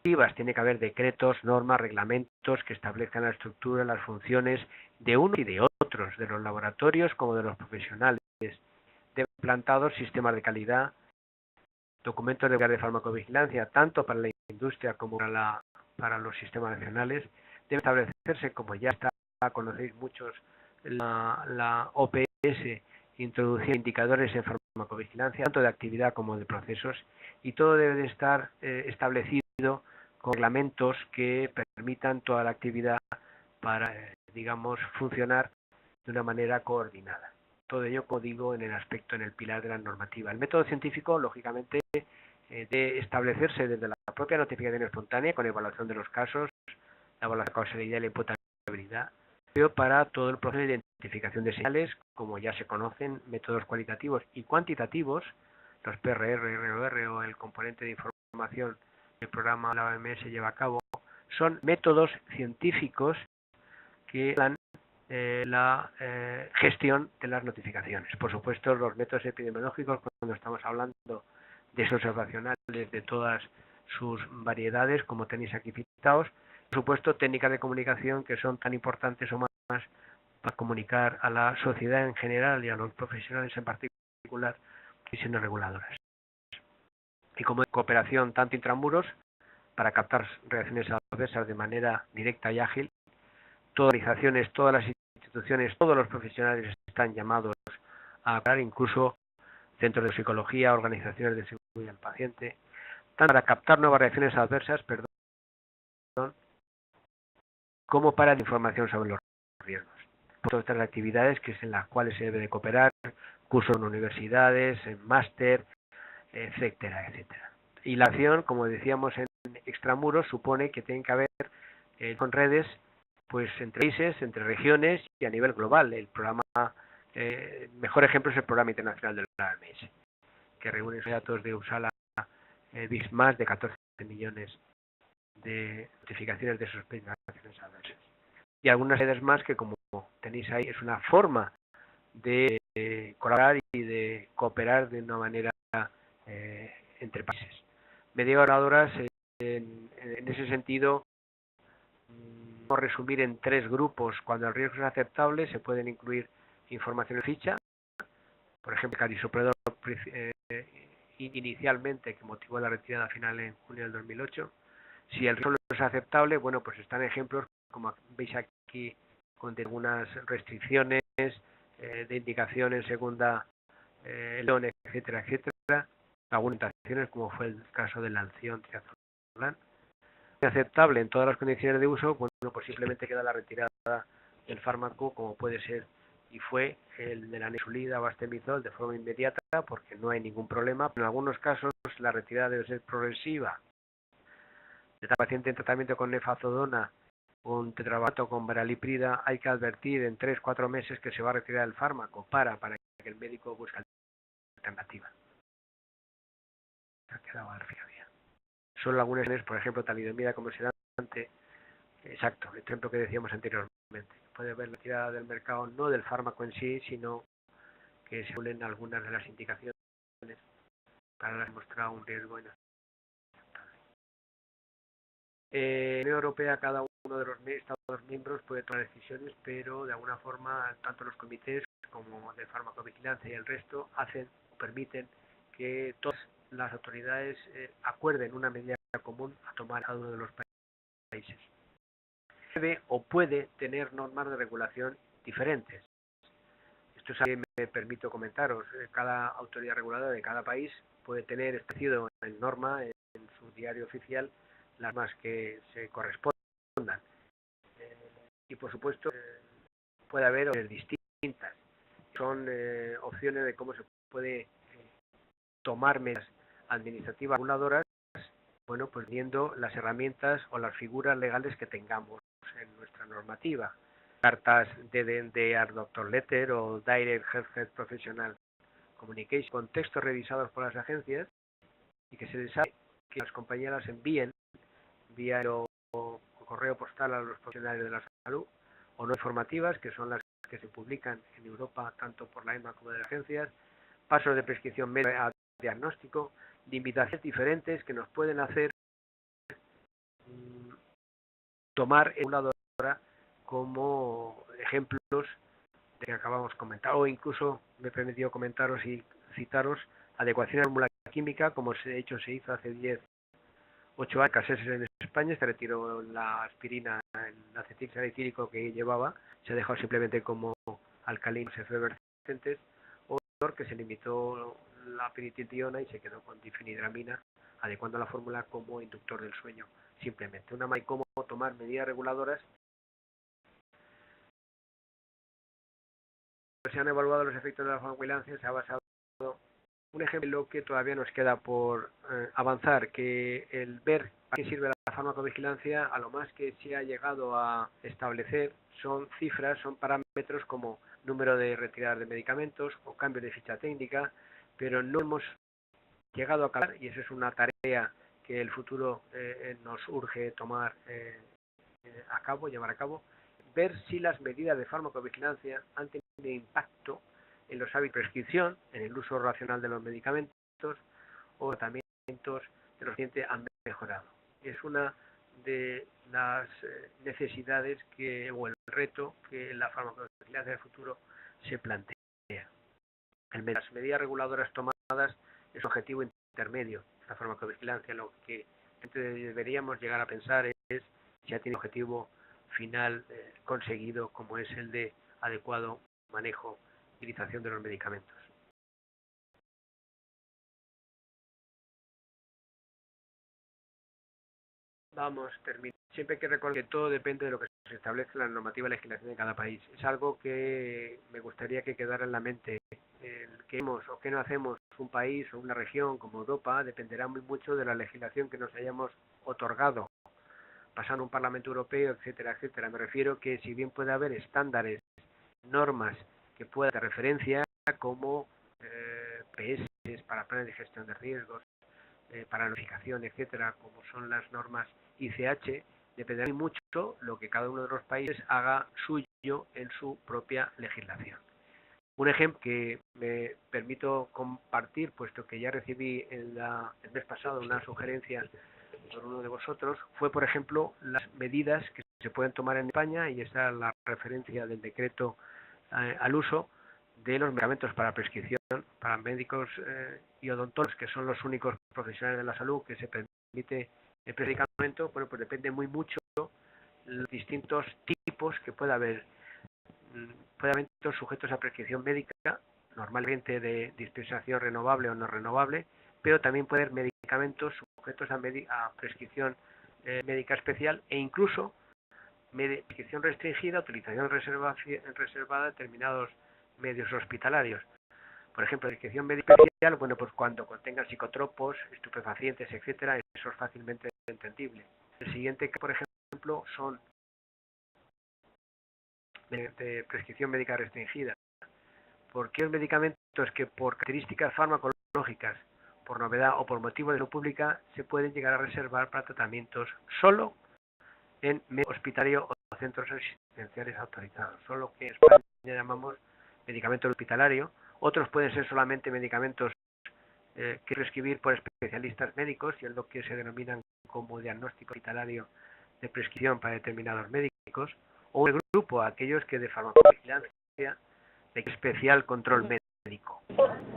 Tiene que haber decretos, normas, reglamentos que establezcan la estructura, las funciones de unos y de otros, de los laboratorios como de los profesionales. Deben plantados sistemas de calidad, documentos de farmacovigilancia, tanto para la industria como para los sistemas nacionales. Debe establecerse, como ya está, conocéis muchos, la OPS, introducir indicadores en farmacovigilancia, tanto de actividad como de procesos, y todo debe de estar establecido con reglamentos que permitan toda la actividad para, digamos, funcionar de una manera coordinada. Todo ello, como digo, en el pilar de la normativa. El método científico, lógicamente, de establecerse desde la propia notificación espontánea, con evaluación de los casos, la evaluación de causalidad y la imputabilidad, pero para todo el proceso de identificación de señales, como ya se conocen, métodos cualitativos y cuantitativos, los PRR, ROR o el componente de información que el programa de la OMS lleva a cabo, son métodos científicos que dan la gestión de las notificaciones. Por supuesto, los métodos epidemiológicos, cuando estamos hablando de esos observacionales de todas sus variedades, como tenéis aquí citados. Por supuesto, técnicas de comunicación que son tan importantes o más para comunicar a la sociedad en general y a los profesionales en particular, decisiones reguladoras. Y como cooperación tanto intramuros, para captar reacciones adversas de manera directa y ágil, todas las organizaciones, todas las instituciones, todos los profesionales están llamados a cooperar, incluso centros de psicología, organizaciones de seguridad del paciente, tanto para captar nuevas reacciones adversas, como para la información sobre los riesgos. Todas estas actividades que es en las cuales se debe de cooperar, cursos en universidades, en máster, etcétera, etcétera. Y la acción, como decíamos en extramuros, supone que tienen que haber con redes, pues entre países, entre regiones y a nivel global. El programa, mejor ejemplo es el programa internacional de la OMS, que reúne los datos de USALA, más de 14 millones de notificaciones de sospechas adversas. Y algunas redes más que, como tenéis ahí, es una forma de colaborar y de cooperar de una manera entre países. Medidas reguladoras, en ese sentido, podemos resumir en 3 grupos. Cuando el riesgo es aceptable, se pueden incluir información de ficha, por ejemplo, el carisopredol inicialmente, que motivó la retirada final en junio del 2008. Si el riesgo es aceptable, bueno, pues están ejemplos, como veis aquí, con algunas restricciones de indicación en segunda, etcétera, etcétera, algunas indicaciones, como fue el caso del Lanción triazolán. Aceptable en todas las condiciones de uso, bueno, pues simplemente queda la retirada del fármaco, como puede ser y fue el de la nesulida o astemizol, de forma inmediata, porque no hay ningún problema. En algunos casos la retirada debe ser progresiva. De paciente en tratamiento con nefazodona, con tetravalgato, con varaliprida, hay que advertir en 3-4 meses que se va a retirar el fármaco para que el médico busque alternativa. Ha quedado al final. Solo algunas, por ejemplo, talidomida como sedante, exacto, el ejemplo que decíamos anteriormente. Puede haber la retirada del mercado no del fármaco en sí, sino que se unen algunas de las indicaciones para las mostrar un riesgo inaceptable. En la Unión Europea, cada uno de los Estados miembros puede tomar decisiones, pero de alguna forma tanto los comités como de farmacovigilancia y el resto hacen o permiten que todas las autoridades acuerden una medida común a tomar cada uno de los países. Debe o puede tener normas de regulación diferentes. Esto es algo que me permito comentaros. Cada autoridad reguladora de cada país puede tener establecido en norma, en su diario oficial, las normas que se correspondan. Y por supuesto puede haber opciones distintas. Son opciones de cómo se puede tomar medidas administrativas reguladoras, bueno, pues viendo las herramientas o las figuras legales que tengamos en nuestra normativa. Cartas de DNDR Doctor Letter o Direct Health Professional Communication, con textos revisados por las agencias y que se les sabe que las compañías las envíen vía o correo postal a los profesionales de la salud, o no informativas, que son las que se publican en Europa tanto por la EMA como de las agencias, pasos de prescripción médica a diagnóstico, de invitaciones diferentes que nos pueden hacer tomar en una reguladora como ejemplos de que acabamos de comentar, o incluso me he permitido comentaros y citaros adecuación a la fórmula química, como de hecho se hizo hace 8 años en España. Se retiró la aspirina, el acetil salicílico que llevaba, se ha dejado simplemente como alcalinos efervescentes, o que se limitó la piritildiona y se quedó con difenhidramina, adecuando la fórmula como inductor del sueño. Simplemente una manera de cómo tomar medidas reguladoras. Se han evaluado los efectos de la farmacovigilancia, se ha basado un ejemplo lo que todavía nos queda por avanzar, que el ver a qué sirve la farmacovigilancia, a lo más que se ha llegado a establecer son cifras, son parámetros como número de retiradas de medicamentos o cambio de ficha técnica, pero no hemos llegado a acabar, y esa es una tarea que el futuro nos urge tomar llevar a cabo, ver si las medidas de farmacovigilancia han tenido impacto en los hábitos de prescripción, en el uso racional de los medicamentos o tratamientos de los pacientes han mejorado. Es una de las necesidades o el reto que la farmacovigilancia del futuro se plantea. Las medidas reguladoras tomadas es objetivo intermedio. La farmacovigilancia, lo que deberíamos llegar a pensar es si ya tiene objetivo final conseguido, como es el de adecuado manejo y utilización de los medicamentos. Vamos, termino. Siempre hay que recordar que todo depende de lo que se establece en la normativa y legislación de cada país. Es algo que me gustaría que quedara en la mente. El que hacemos o que no hacemos un país o una región como Europa dependerá muy mucho de la legislación que nos hayamos otorgado, pasando un Parlamento Europeo, etcétera, etcétera. Me refiero que si bien puede haber estándares, normas que puedan dar referencia como PS para planes de gestión de riesgos, para notificación, etcétera, como son las normas ICH, dependerá mucho lo que cada uno de los países haga suyo en su propia legislación. Un ejemplo que me permito compartir, puesto que ya recibí el mes pasado una sugerencia por uno de vosotros, fue, por ejemplo, las medidas que se pueden tomar en España, y esta es la referencia del decreto al uso de los medicamentos para prescripción para médicos y odontólogos, que son los únicos profesionales de la salud que se permite el medicamento. Bueno, pues depende muy mucho los distintos tipos que pueda haber. Puede haber sujetos a prescripción médica, normalmente de dispensación renovable o no renovable, pero también puede haber medicamentos sujetos a prescripción médica especial, e incluso prescripción restringida, utilización reservada de determinados medios hospitalarios. Por ejemplo, prescripción médica especial, bueno, pues cuando contengan psicotropos, estupefacientes, etcétera, eso es fácilmente entendible. El siguiente, por ejemplo, son de prescripción médica restringida, porque los medicamentos que por características farmacológicas, por novedad o por motivo de salud pública se pueden llegar a reservar para tratamientos solo en medio hospitalario o centros asistenciales autorizados, solo que en España llamamos medicamento hospitalario. Otros pueden ser solamente medicamentos que prescribir por especialistas médicos, y es lo que se denominan como diagnóstico hospitalario de prescripción para determinados médicos, o el grupo, aquellos que de farmacovigilancia de especial control médico.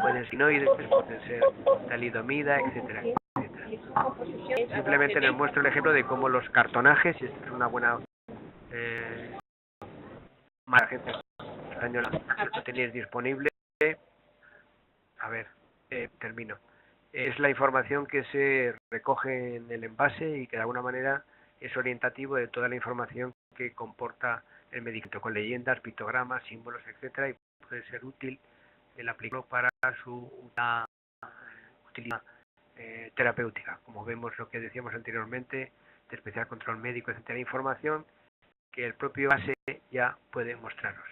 Pueden ser sinoides, pueden ser talidomida, etcétera, etcétera. Simplemente les muestro el ejemplo de cómo los cartonajes, y esto es una buena gente española, lo tenéis disponible. A ver, termino. Es la información que se recoge en el envase y que de alguna manera es orientativo de toda la información que comporta el medicamento, con leyendas, pictogramas, símbolos, etcétera, y puede ser útil el aplicarlo para su utilidad terapéutica. Como vemos, lo que decíamos anteriormente, de especial control médico, etcétera, información que el propio base ya puede mostraros.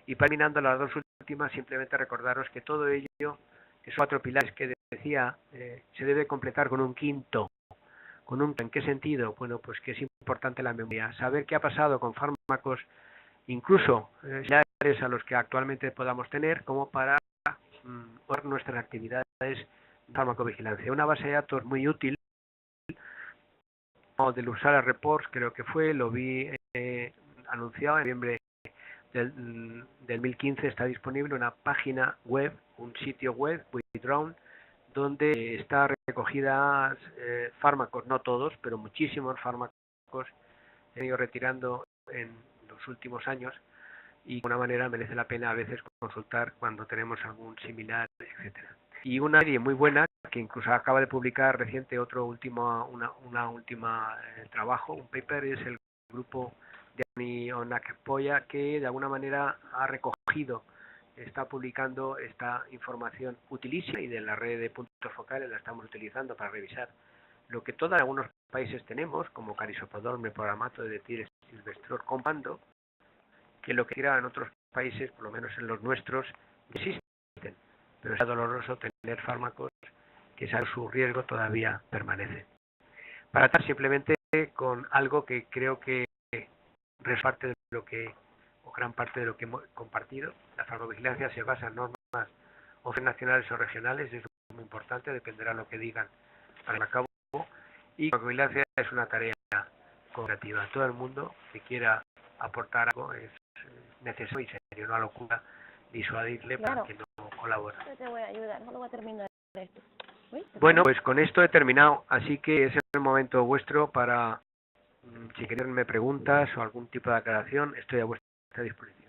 Y terminando las dos últimas, simplemente recordaros que todo ello, esos 4 pilares que decía, se debe completar con un quinto. ¿En qué sentido? Bueno, pues que es importante la memoria, saber qué ha pasado con fármacos, incluso similares a los que actualmente podamos tener, como para nuestras actividades de farmacovigilancia. Una base de datos muy útil, o del Usara Reports, creo que fue, lo vi anunciado en noviembre del 2015, está disponible una página web, un sitio web, Withdrawn, donde está recogidas fármacos, no todos, pero muchísimos fármacos que han ido retirando en los últimos años, y de alguna manera merece la pena a veces consultar cuando tenemos algún similar, etcétera. Y una serie muy buena que incluso acaba de publicar reciente una última trabajo, un paper, es el grupo de Ani Onakpoya, que de alguna manera ha recogido, está publicando esta información utilísima, y de la red de puntos focales la estamos utilizando para revisar lo que todos algunos países tenemos, como carisoprodol, meprogramato, es decir, silvestrol, compando, que lo que tira en otros países, por lo menos en los nuestros, existen, pero es doloroso tener fármacos que saben su riesgo todavía permanece. Para estar simplemente con algo que creo que es parte de lo que, o gran parte de lo que hemos compartido. La farmacovigilancia se basa en normas o nacionales o regionales, eso es muy importante, dependerá de lo que digan para cabo, y la farmacovigilancia es una tarea cooperativa. Todo el mundo que quiera aportar algo es necesario, y sería una locura disuadirle para que no colabore. Yo te voy a ayudar, no lo voy a terminar esto. Bueno, pues con esto he terminado, así que es el momento vuestro para, si queréis me preguntas o algún tipo de aclaración, estoy a vuestra disposición.